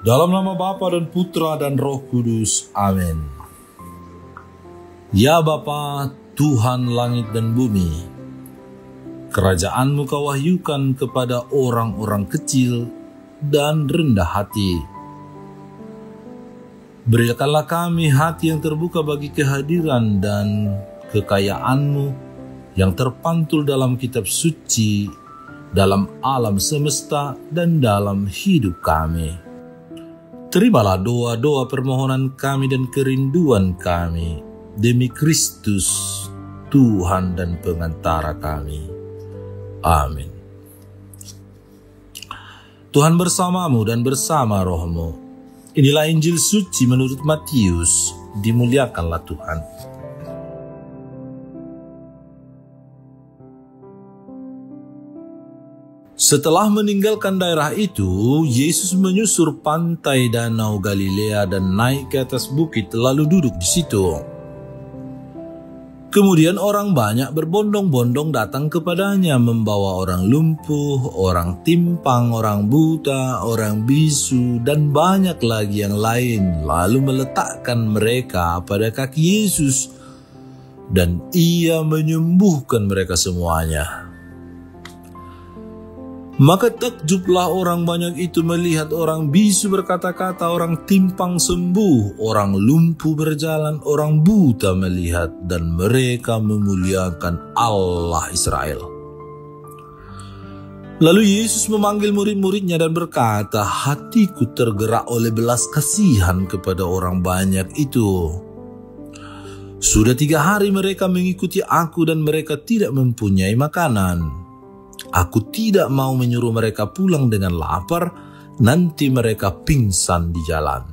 Dalam nama Bapa dan Putra dan Roh Kudus. Amin. Ya Bapa, Tuhan langit dan bumi, kerajaan-Mu Kau wahyukan kepada orang-orang kecil dan rendah hati. Berikanlah kami hati yang terbuka bagi kehadiran dan kekayaan-Mu yang terpantul dalam kitab suci, dalam alam semesta, dan dalam hidup kami. Terimalah doa-doa permohonan kami dan kerinduan kami demi Kristus, Tuhan dan pengantara kami. Amin. Tuhan bersamamu dan bersama rohmu. Inilah Injil suci menurut Matius. Dimuliakanlah Tuhan. Setelah meninggalkan daerah itu, Yesus menyusur pantai Danau Galilea dan naik ke atas bukit lalu duduk di situ. Kemudian orang banyak berbondong-bondong datang kepadanya membawa orang lumpuh, orang timpang, orang buta, orang bisu, dan banyak lagi yang lain, lalu meletakkan mereka pada kaki Yesus, dan Ia menyembuhkan mereka semuanya. Maka takjublah orang banyak itu melihat orang bisu berkata-kata, orang timpang sembuh, orang lumpuh berjalan, orang buta melihat, dan mereka memuliakan Allah Israel. Lalu Yesus memanggil murid-muridnya dan berkata, hatiku tergerak oleh belas kasihan kepada orang banyak itu. Sudah 3 hari mereka mengikuti aku dan mereka tidak mempunyai makanan. Aku tidak mau menyuruh mereka pulang dengan lapar, nanti mereka pingsan di jalan.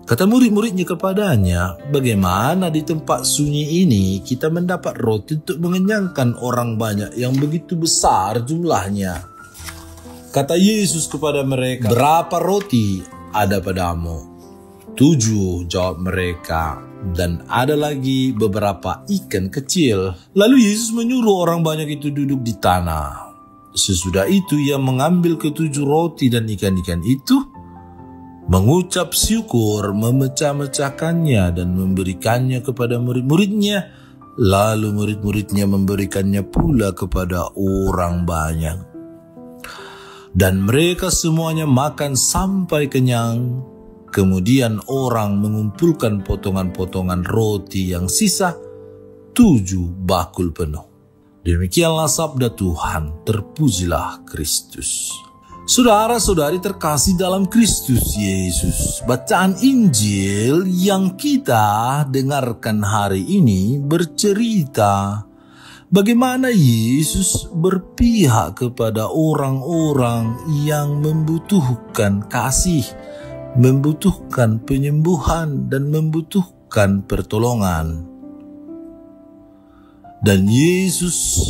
Kata murid-muridnya kepadanya, bagaimana di tempat sunyi ini kita mendapat roti untuk mengenyangkan orang banyak yang begitu besar jumlahnya? Kata Yesus kepada mereka, berapa roti ada padamu? 7, jawab mereka. Dan ada lagi beberapa ikan kecil. Lalu Yesus menyuruh orang banyak itu duduk di tanah. Sesudah itu Ia mengambil ke-7 roti dan ikan-ikan itu, mengucap syukur, memecah-mecahkannya dan memberikannya kepada murid-muridnya. Lalu murid-muridnya memberikannya pula kepada orang banyak. Dan mereka semuanya makan sampai kenyang. Kemudian orang mengumpulkan potongan-potongan roti yang sisa 7 bakul penuh. Demikianlah sabda Tuhan, terpujilah Kristus. Saudara-saudari terkasih dalam Kristus Yesus, bacaan Injil yang kita dengarkan hari ini bercerita bagaimana Yesus berpihak kepada orang-orang yang membutuhkan kasih, membutuhkan penyembuhan, dan membutuhkan pertolongan. Dan Yesus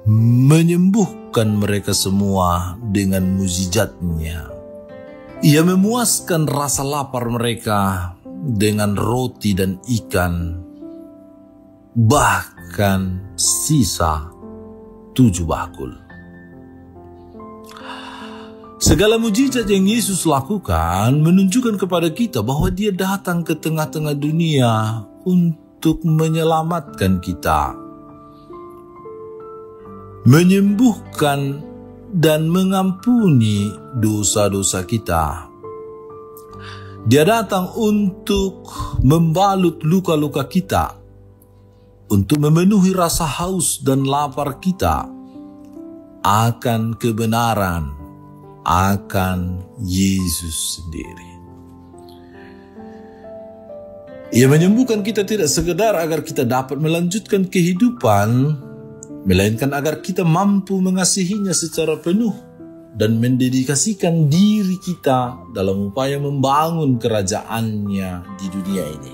menyembuhkan mereka semua dengan mukjizat-Nya. Ia memuaskan rasa lapar mereka dengan roti dan ikan, bahkan sisa 7 bakul. Segala mujizat yang Yesus lakukan menunjukkan kepada kita bahwa Dia datang ke tengah-tengah dunia untuk menyelamatkan kita, menyembuhkan dan mengampuni dosa-dosa kita. Dia datang untuk membalut luka-luka kita, untuk memenuhi rasa haus dan lapar kita akan kebenaran, akan Yesus sendiri. Ia menyembuhkan kita tidak sekedar agar kita dapat melanjutkan kehidupan, melainkan agar kita mampu mengasihinya secara penuh dan mendedikasikan diri kita dalam upaya membangun kerajaannya di dunia ini.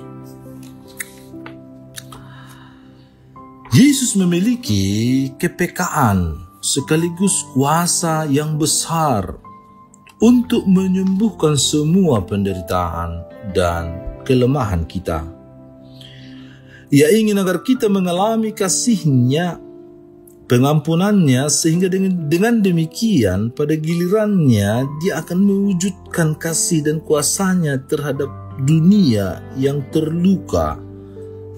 Yesus memiliki kepekaan sekaligus kuasa yang besar untuk menyembuhkan semua penderitaan dan kelemahan kita. Ia ingin agar kita mengalami kasih-Nya, pengampunannya, sehingga dengan demikian pada gilirannya dia akan mewujudkan kasih dan kuasanya terhadap dunia yang terluka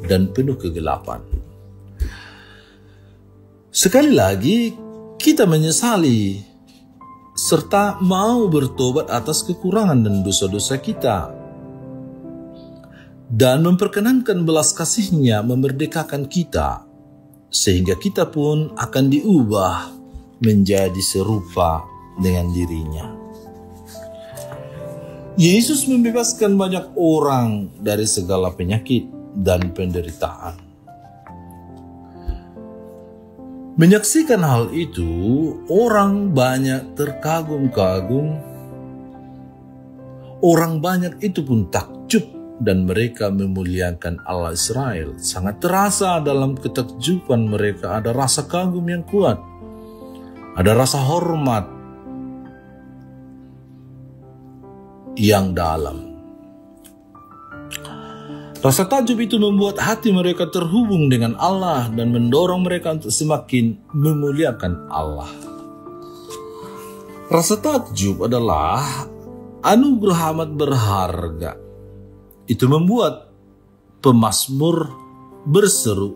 dan penuh kegelapan. Sekali lagi kita menyesali serta mau bertobat atas kekurangan dan dosa-dosa kita, dan memperkenankan belas kasih-Nya memerdekakan kita, sehingga kita pun akan diubah menjadi serupa dengan diri-Nya. Yesus membebaskan banyak orang dari segala penyakit dan penderitaan. Menyaksikan hal itu, orang banyak terkagum-kagum. Orang banyak itu pun takjub dan mereka memuliakan Allah Israel. Sangat terasa dalam ketakjuban mereka ada rasa kagum yang kuat, ada rasa hormat yang dalam. Rasa takjub itu membuat hati mereka terhubung dengan Allah dan mendorong mereka untuk semakin memuliakan Allah. Rasa takjub adalah anugerah amat berharga. Itu membuat pemazmur berseru,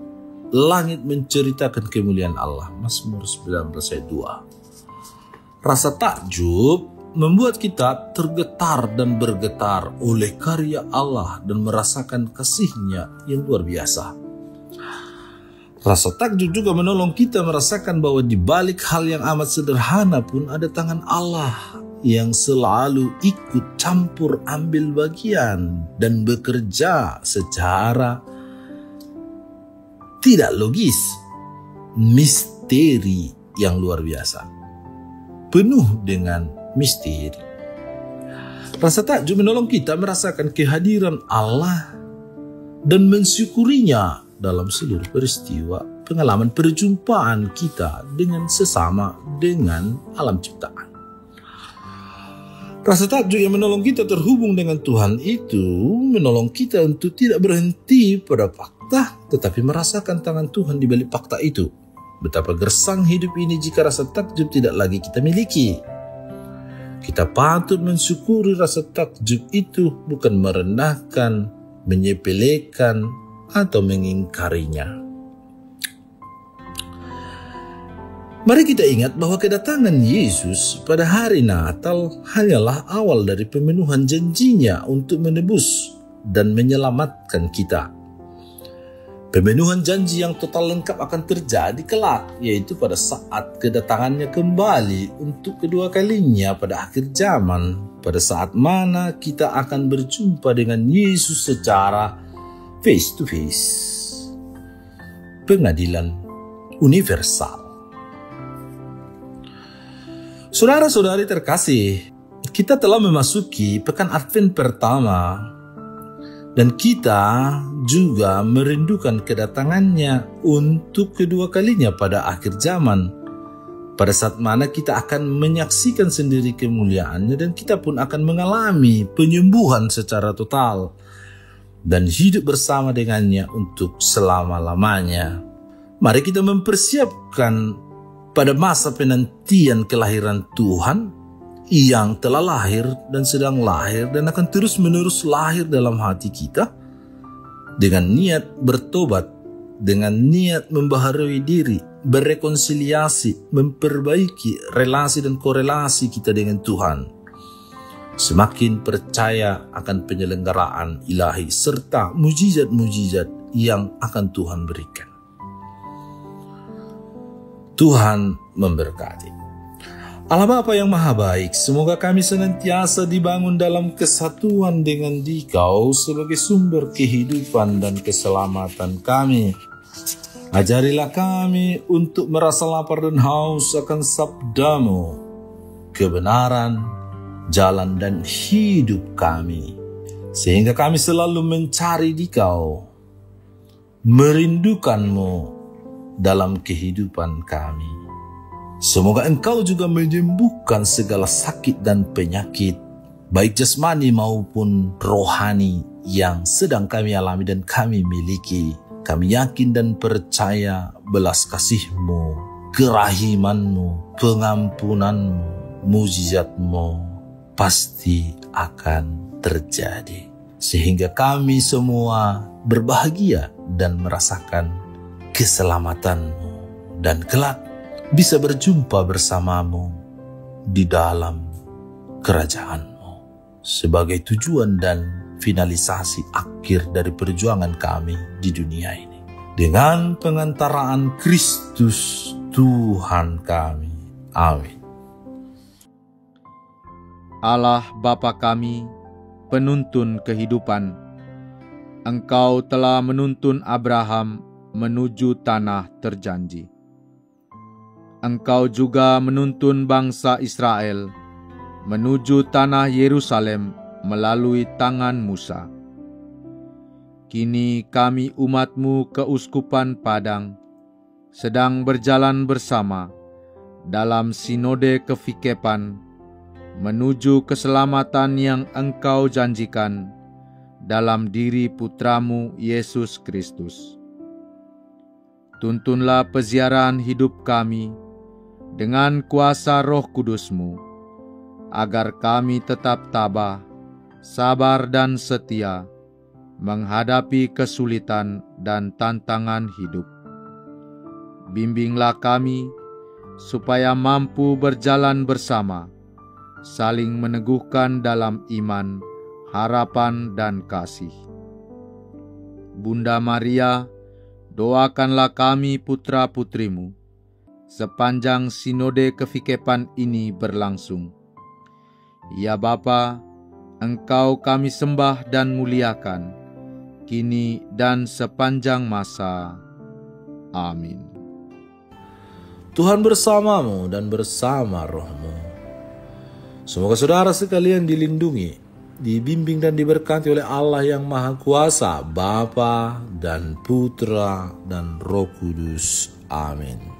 langit menceritakan kemuliaan Allah. Mazmur 19 ayat 2. Rasa takjub membuat kita tergetar dan bergetar oleh karya Allah dan merasakan kasih-Nya yang luar biasa. Rasa takjub juga menolong kita merasakan bahwa di balik hal yang amat sederhana pun ada tangan Allah yang selalu ikut campur ambil bagian dan bekerja secara tidak logis, misteri yang luar biasa, penuh dengan misteri. Rasa takjub menolong kita merasakan kehadiran Allah dan mensyukurinya dalam seluruh peristiwa pengalaman perjumpaan kita dengan sesama, dengan alam ciptaan. Rasa takjub yang menolong kita terhubung dengan Tuhan itu menolong kita untuk tidak berhenti pada fakta, tetapi merasakan tangan Tuhan di balik fakta itu. Betapa gersang hidup ini jika rasa takjub tidak lagi kita miliki. Kita patut mensyukuri rasa takjub itu, bukan merendahkan, menyepelekan, atau mengingkarinya. Mari kita ingat bahwa kedatangan Yesus pada hari Natal hanyalah awal dari pemenuhan janji-Nya untuk menebus dan menyelamatkan kita. Pemenuhan janji yang total lengkap akan terjadi kelak, yaitu pada saat kedatangannya kembali untuk kedua kalinya pada akhir zaman, pada saat mana kita akan berjumpa dengan Yesus secara face to face. Pengadilan universal. Saudara-saudari terkasih, kita telah memasuki pekan Advent pertama, dan kita juga merindukan kedatangannya untuk kedua kalinya pada akhir zaman, pada saat mana kita akan menyaksikan sendiri kemuliaannya dan kita pun akan mengalami penyembuhan secara total dan hidup bersama dengannya untuk selama-lamanya. Mari kita mempersiapkan pada masa penantian kelahiran Tuhan yang telah lahir dan sedang lahir dan akan terus-menerus lahir dalam hati kita, dengan niat bertobat, dengan niat membaharui diri, berrekonsiliasi, memperbaiki relasi dan korelasi kita dengan Tuhan. Semakin percaya akan penyelenggaraan ilahi serta mujizat-mujizat yang akan Tuhan berikan. Tuhan memberkati. Allah Bapa yang Maha Baik, semoga kami senantiasa dibangun dalam kesatuan dengan Dikau sebagai sumber kehidupan dan keselamatan kami. Ajarilah kami untuk merasa lapar dan haus akan sabda-Mu, kebenaran, jalan dan hidup kami, sehingga kami selalu mencari Dikau, merindukan-Mu dalam kehidupan kami. Semoga Engkau juga menyembuhkan segala sakit dan penyakit, baik jasmani maupun rohani yang sedang kami alami dan kami miliki. Kami yakin dan percaya belas kasih-Mu, kerahiman-Mu, pengampunan-Mu, mujizat-Mu pasti akan terjadi. Sehingga kami semua berbahagia dan merasakan keselamatan-Mu. Dan kelak bisa berjumpa bersama-Mu di dalam kerajaan-Mu. Sebagai tujuan dan finalisasi akhir dari perjuangan kami di dunia ini. Dengan pengantaraan Kristus Tuhan kami. Amin. Allah Bapa kami, penuntun kehidupan, Engkau telah menuntun Abraham menuju tanah terjanji. Engkau juga menuntun bangsa Israel menuju tanah Yerusalem melalui tangan Musa. Kini kami umat-Mu keuskupan Padang sedang berjalan bersama dalam sinode kefikepan menuju keselamatan yang Engkau janjikan dalam diri Putra-Mu Yesus Kristus. Tuntunlah peziarahan hidup kami dengan kuasa Roh Kudus-Mu, agar kami tetap tabah, sabar dan setia menghadapi kesulitan dan tantangan hidup. Bimbinglah kami supaya mampu berjalan bersama, saling meneguhkan dalam iman, harapan, dan kasih. Bunda Maria, doakanlah kami putra-putrimu sepanjang sinode kefikepan ini berlangsung. Ya Bapa, Engkau kami sembah dan muliakan, kini dan sepanjang masa. Amin. Tuhan bersamamu dan bersama rohmu. Semoga saudara sekalian dilindungi, dibimbing dan diberkati oleh Allah yang Maha Kuasa, Bapa dan Putra dan Roh Kudus. Amin.